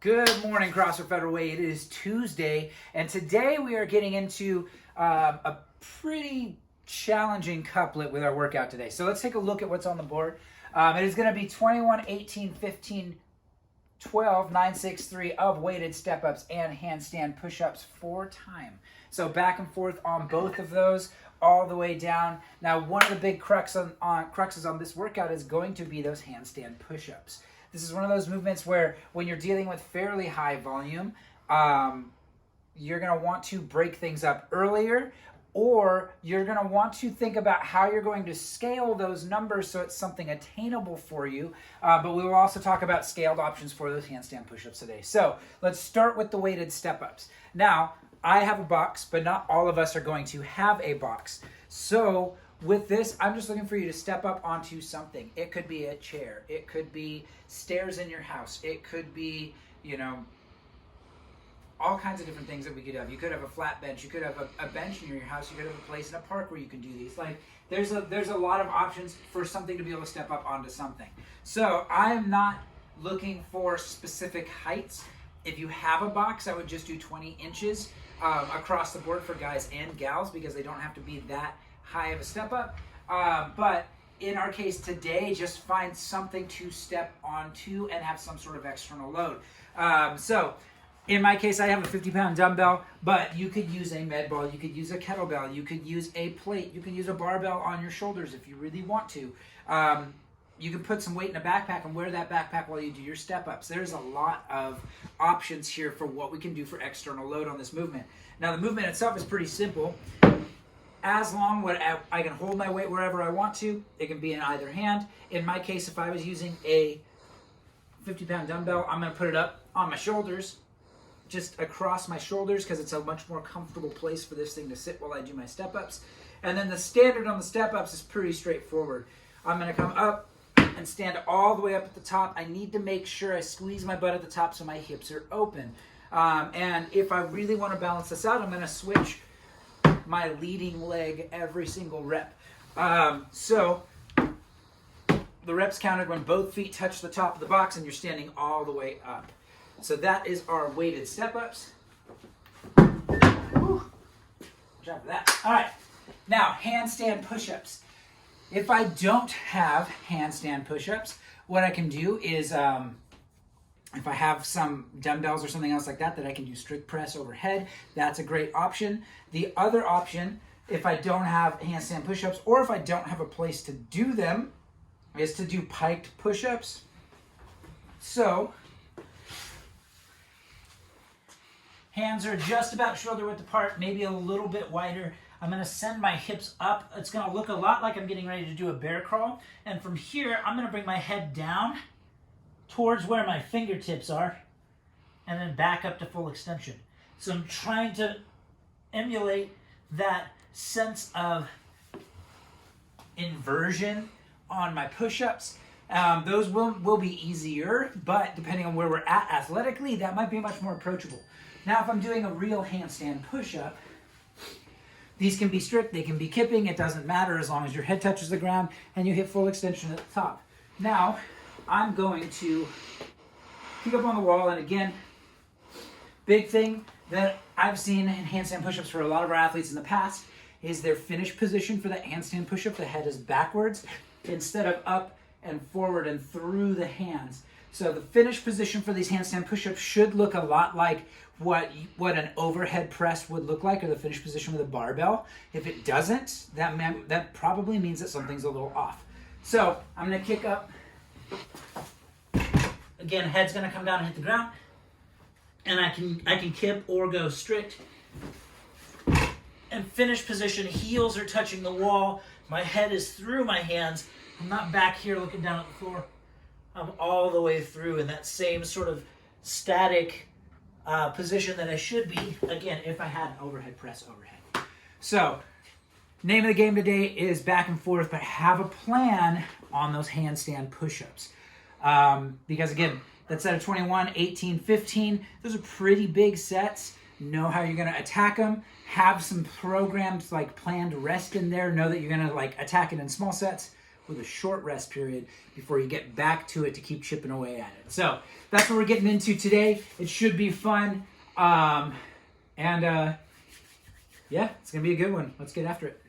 Good morning, CrossFit Federal Way. It is Tuesday, and today we are getting into a pretty challenging couplet with our workout today. So let's take a look at what's on the board. It is going to be 21, 18, 15, 12, 9, 6, 3 of weighted step-ups and handstand push-ups 4 times. So back and forth on both of those, all the way down. Now, one of the big cruxes on this workout is going to be those handstand push-ups. This is one of those movements where when you're dealing with fairly high volume, you're going to want to break things up earlier, or you're going to want to think about how you're going to scale those numbers so it's something attainable for you. But we will also talk about scaled options for those handstand push-ups today. So let's start with the weighted step-ups. Now, I have a box, but not all of us are going to have a box. So with this, I'm just looking for you to step up onto something. It could be a chair. It could be stairs in your house. It could be, all kinds of different things that we could have. You could have a flat bench. You could have a bench near your house. You could have a place in a park where you can do these. Like, there's a lot of options for something to be able to step up onto something. So I'm not looking for specific heights. If you have a box, I would just do 20 inches across the board for guys and gals, because they don't have to be that high of a step up. But in our case today, just find something to step onto and have some sort of external load. So in my case, I have a 50-pound dumbbell, but you could use a med ball, you could use a kettlebell, you could use a plate, you can use a barbell on your shoulders if you really want to. You can put some weight in a backpack and wear that backpack while you do your step-ups. There's a lot of options here for what we can do for external load on this movement. Now, the movement itself is pretty simple. As long as I can hold my weight wherever I want to, it can be in either hand. In my case, if I was using a 50-pound dumbbell, I'm going to put it up on my shoulders, just across my shoulders, because it's a much more comfortable place for this thing to sit while I do my step-ups. And then the standard on the step-ups is pretty straightforward. I'm going to come up and stand all the way up at the top. I need to make sure I squeeze my butt at the top so my hips are open. And if I really want to balance this out, I'm going to switch my leading leg every single rep. So the reps counted when both feet touch the top of the box and you're standing all the way up. So that is our weighted step-ups. Good job for that. All right, now handstand push-ups. If I don't have handstand push-ups, what I can do is, if I have some dumbbells or something else like that I can do strict press overhead, that's a great option. The other option, if I don't have handstand push-ups or if I don't have a place to do them, is to do piked push-ups. So hands are just about shoulder width apart, maybe a little bit wider. I'm going to send my hips up. It's going to look a lot like I'm getting ready to do a bear crawl. And from here, I'm going to bring my head down towards where my fingertips are and then back up to full extension. So I'm trying to emulate that sense of inversion on my push-ups. Those will be easier, but depending on where we're at athletically, that might be much more approachable. Now, if I'm doing a real handstand push-up, these can be strict, they can be kipping, it doesn't matter as long as your head touches the ground and you hit full extension at the top. Now, I'm going to kick up on the wall, and again, big thing that I've seen in handstand push-ups for a lot of our athletes in the past is their finish position for that handstand push-up. The head is backwards instead of up and forward and through the hands. So the finish position for these handstand push-ups should look a lot like what an overhead press would look like, or the finish position with a barbell. If it doesn't, that probably means that something's a little off. So I'm going to kick up. Again, head's going to come down and hit the ground, and I can kip or go strict. And finish position, heels are touching the wall. My head is through my hands. I'm not back here looking down at the floor. I'm all the way through in that same sort of static position that I should be, again, if I had an overhead press overhead. So, name of the game today is back and forth, but have a plan on those handstand push-ups. Because again, that set of 21, 18, 15, those are pretty big sets. Know how you're going to attack them. Have some programs like planned rest in there. Know that you're going to attack it in small sets. with a short rest period before you get back to it to keep chipping away at it. So that's what we're getting into today. It should be fun. Yeah, it's going to be a good one. Let's get after it.